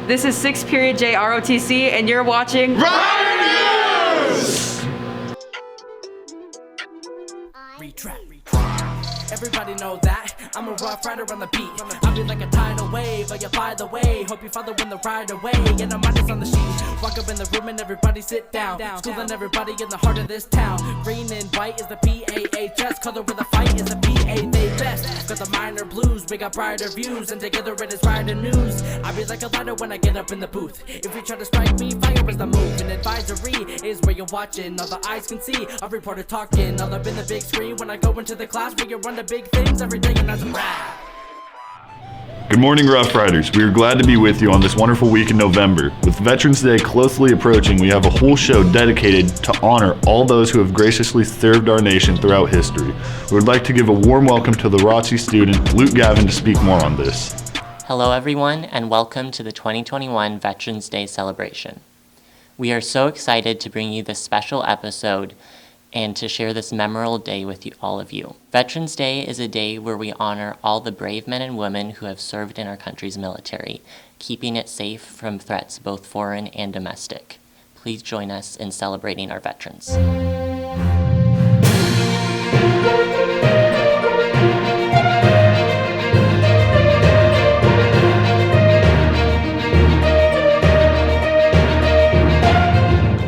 This is 6th period J ROTC, and you're watching Rider News! Retract. Everybody know that I'm a rough rider on the beat. I be like a tidal wave, but you by the way. Hope you follow in the right away. And I'm minus on the sheet. Walk up in the room and everybody sit down. Schooling everybody in the heart of this town. Green and white is the PAHS. Color with a fight is the PA they best. Got the minor blues, we got brighter views, and together it is rider news. I be like a lighter when I get up in the booth. If you try to strike me, fire is the move. And advisory is where you're watching. All the eyes can see a reporter talking. All up in the big screen when I go into the class where you run the big things every day, and that's a wrap. Good morning, Rough Riders. We are glad to be with you on this wonderful week in November. With Veterans Day closely approaching, we have a whole show dedicated to honor all those who have graciously served our nation throughout history. We would like to give a warm welcome to the ROTC student, Luke Gavin, to speak more on this. Hello everyone, and welcome to the 2021 Veterans Day celebration. We are so excited to bring you this special episode and to share this memorable day with all of you. Veterans Day is a day where we honor all the brave men and women who have served in our country's military, keeping it safe from threats both foreign and domestic. Please join us in celebrating our veterans.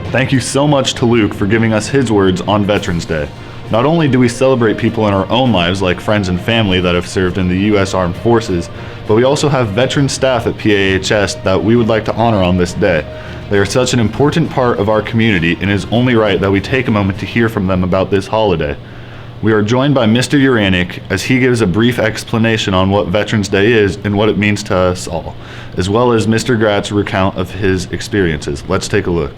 Thank you so much to Luke for giving us his words on Veterans Day. Not only do we celebrate people in our own lives like friends and family that have served in the U.S. Armed Forces, but we also have veteran staff at PAHS that we would like to honor on this day. They are such an important part of our community, and it is only right that we take a moment to hear from them about this holiday. We are joined by Mr. Uranik as he gives a brief explanation on what Veterans Day is and what it means to us all, as well as Mr. Gratz's recount of his experiences. Let's take a look.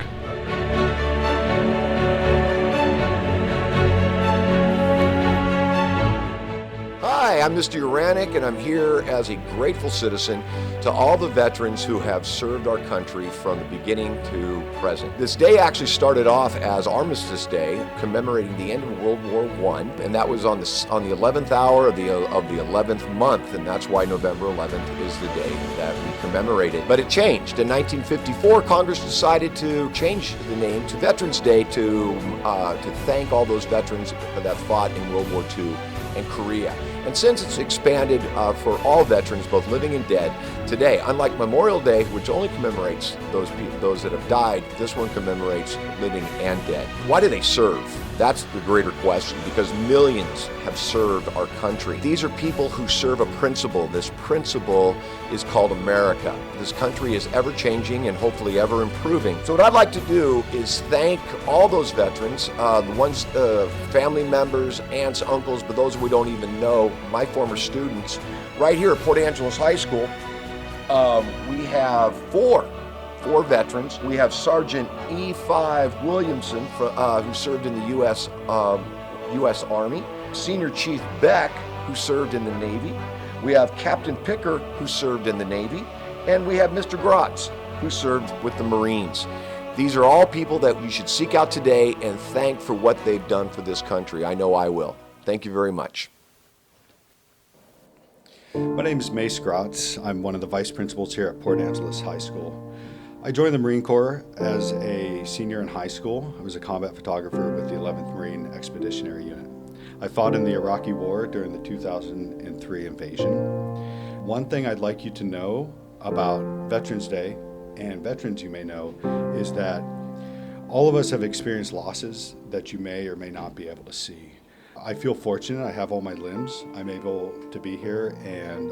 Hi, I'm Mr. Uranik, and I'm here as a grateful citizen to all the veterans who have served our country from the beginning to present. This day actually started off as Armistice Day, commemorating the end of World War I, and that was on the 11th hour of the 11th month, and that's why November 11th is the day that we commemorate it. But it changed. In 1954, Congress decided to change the name to Veterans Day to thank all those veterans that fought in World War II and Korea. And since it's expanded for all veterans, both living and dead, today, unlike Memorial Day, which only commemorates those that have died, this one commemorates living and dead. Why do they serve? That's the greater question, because millions have served our country. These are people who serve a principle. This principle is called America. This country is ever changing and hopefully ever improving. So what I'd like to do is thank all those veterans, the ones, family members, aunts, uncles, but those we don't even know, my former students. Right here at Port Angeles High School, we have four veterans. We have Sergeant E. Williamson, who served in the U.S. Army, Senior Chief Beck, who served in the Navy. We have Captain Picker, who served in the Navy, and we have Mr. Grotz, who served with the Marines. These are all people that you should seek out today and thank for what they've done for this country. I know I will. Thank you very much. My name is Mace Grotz. I'm one of the vice principals here at Port Angeles High School. I joined the Marine Corps as a senior in high school. I was a combat photographer with the 11th Marine Expeditionary Unit. I fought in the Iraqi War during the 2003 invasion. One thing I'd like you to know about Veterans Day, and veterans you may know, is that all of us have experienced losses that you may or may not be able to see. I feel fortunate. I have all my limbs. I'm able to be here and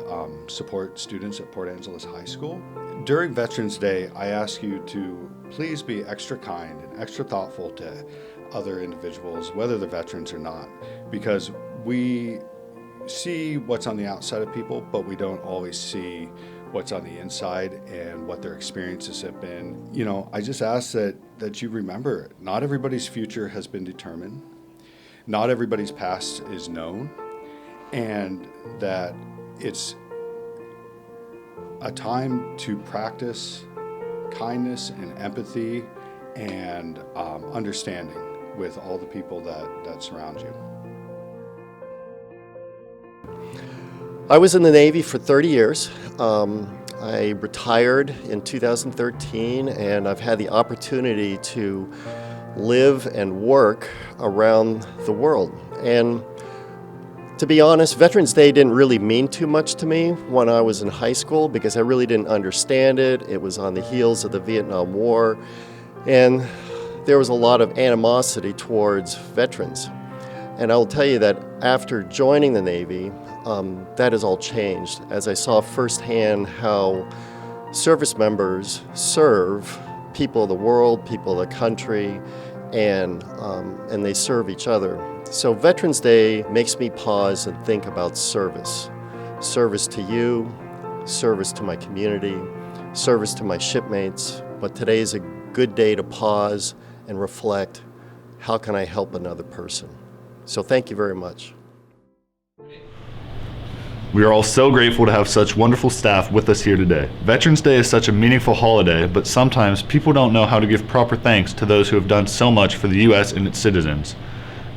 support students at Port Angeles High School. During Veterans Day, I ask you to please be extra kind and extra thoughtful to other individuals, whether they're veterans or not, because we see what's on the outside of people, but we don't always see what's on the inside and what their experiences have been. You know, I just ask that you remember, not everybody's future has been determined. Not everybody's past is known, and that it's a time to practice kindness and empathy and understanding with all the people that surround you. I was in the Navy for 30 years. I retired in 2013, and I've had the opportunity to live and work around the world. And to be honest, Veterans Day didn't really mean too much to me when I was in high school because I really didn't understand it. It was on the heels of the Vietnam War, and there was a lot of animosity towards veterans. And I will tell you that after joining the Navy, that has all changed as I saw firsthand how service members serve people of the world, people of the country, and they serve each other. So Veterans Day makes me pause and think about service. Service to you, service to my community, service to my shipmates. But today is a good day to pause and reflect, how can I help another person? So thank you very much. We are all so grateful to have such wonderful staff with us here today. Veterans Day is such a meaningful holiday, but sometimes people don't know how to give proper thanks to those who have done so much for the U.S. and its citizens.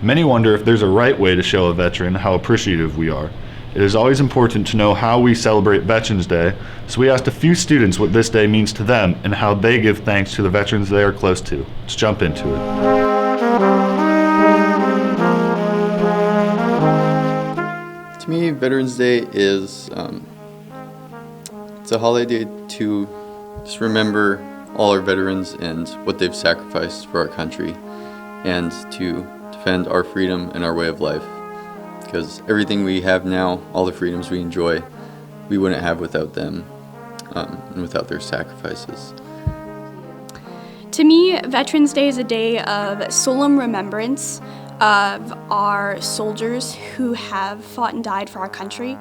Many wonder if there's a right way to show a veteran how appreciative we are. It is always important to know how we celebrate Veterans Day, so we asked a few students what this day means to them and how they give thanks to the veterans they are close to. Let's jump into it. To me, Veterans Day is it's a holiday to just remember all our veterans and what they've sacrificed for our country, and to defend our freedom and our way of life. Because everything we have now, all the freedoms we enjoy, we wouldn't have without them and without their sacrifices. To me, Veterans Day is a day of solemn remembrance of our soldiers who have fought and died for our country.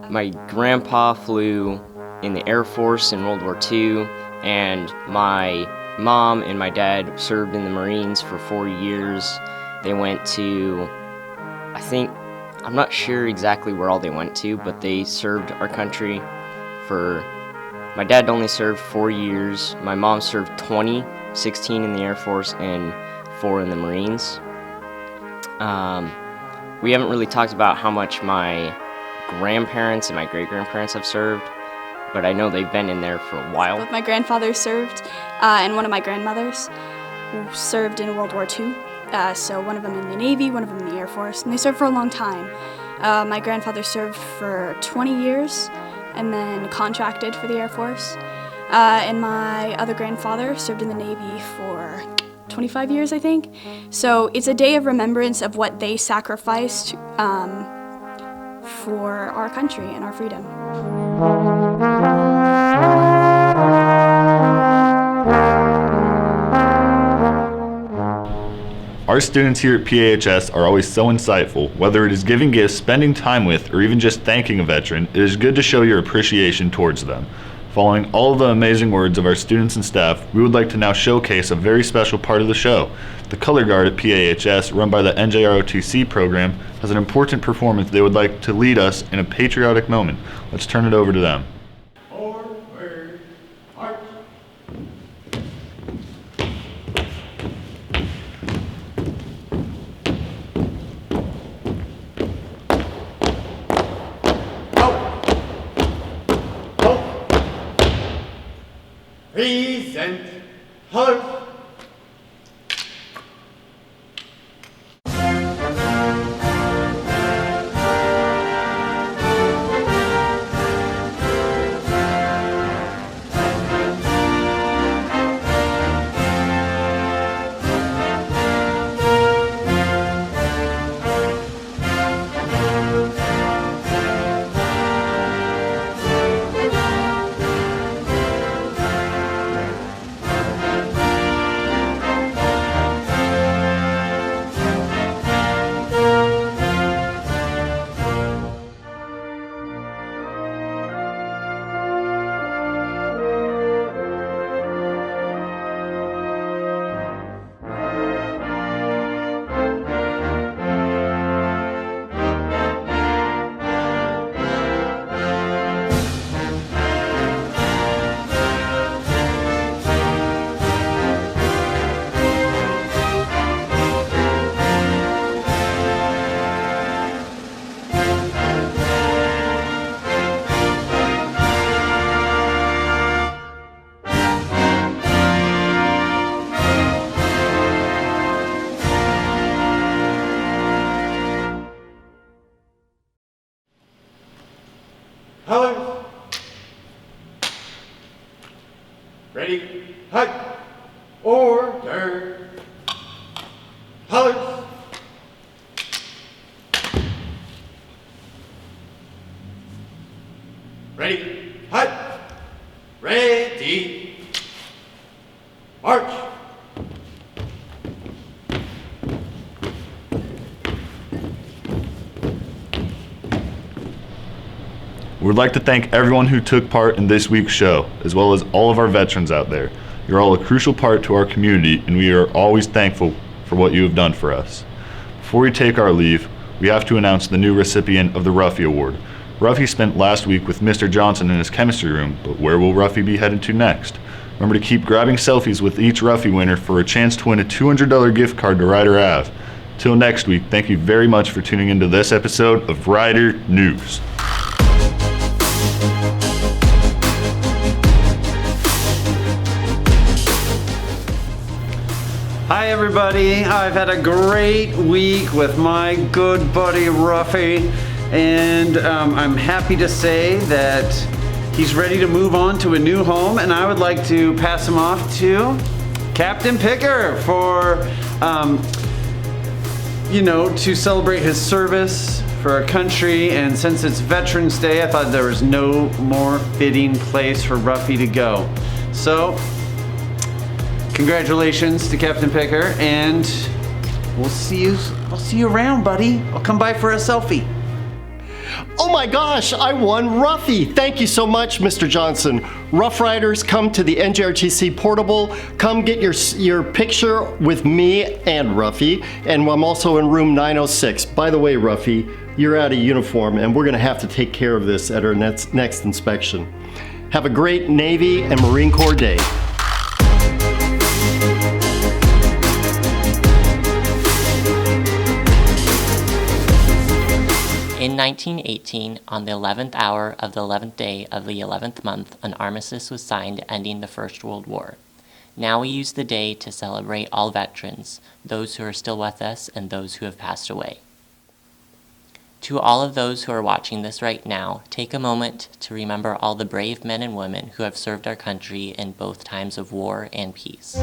My grandpa flew in the Air Force in World War II, and my mom and my dad served in the Marines for 4 years. They went to, I'm not sure exactly where all they went to, but they served our country my dad only served 4 years. My mom served 20, 16 in the Air Force and 4 in the Marines. We haven't really talked about how much my grandparents and my great-grandparents have served, but I know they've been in there for a while. Both my grandfathers served, and one of my grandmothers served in World War II. So one of them in the Navy, one of them in the Air Force, and they served for a long time. My grandfather served for 20 years and then contracted for the Air Force. And my other grandfather served in the Navy for 25 years, I think. So it's a day of remembrance of what they sacrificed for our country and our freedom. Our students here at PAHS are always so insightful. Whether it is giving gifts, spending time with, or even just thanking a veteran, it is good to show your appreciation towards them. Following all of the amazing words of our students and staff, we would like to now showcase a very special part of the show. The Color Guard at PAHS, run by the NJROTC program, has an important performance they would like to lead us in a patriotic moment. Let's turn it over to them. Forward, march. Present, halt. Ready, hut, order. Colors. Ready, hut, ready, march. We'd like to thank everyone who took part in this week's show, as well as all of our veterans out there. You're all a crucial part to our community, and we are always thankful for what you have done for us. Before we take our leave, we have to announce the new recipient of the Ruffy Award. Ruffy spent last week with Mr. Johnson in his chemistry room, but where will Ruffy be headed to next? Remember to keep grabbing selfies with each Ruffy winner for a chance to win a $200 gift card to Rider Ave. Till next week, thank you very much for tuning into this episode of Rider News. Hi everybody, I've had a great week with my good buddy Ruffy, and I'm happy to say that he's ready to move on to a new home, and I would like to pass him off to Captain Picker for, to celebrate his service for our country, and since it's Veterans Day, I thought there was no more fitting place for Ruffy to go. So, congratulations to Captain Picker, and I'll see you around, buddy. I'll come by for a selfie. Oh my gosh, I won Ruffy. Thank you so much, Mr. Johnson. Rough Riders, come to the NJRTC Portable. Come get your picture with me and Ruffy. And I'm also in room 906. By the way, Ruffy, you're out of uniform, and we're gonna have to take care of this at our next inspection. Have a great Navy and Marine Corps Day. In 1918, on the 11th hour of the 11th day of the 11th month, an armistice was signed ending the First World War. Now we use the day to celebrate all veterans, those who are still with us and those who have passed away. To all of those who are watching this right now, take a moment to remember all the brave men and women who have served our country in both times of war and peace.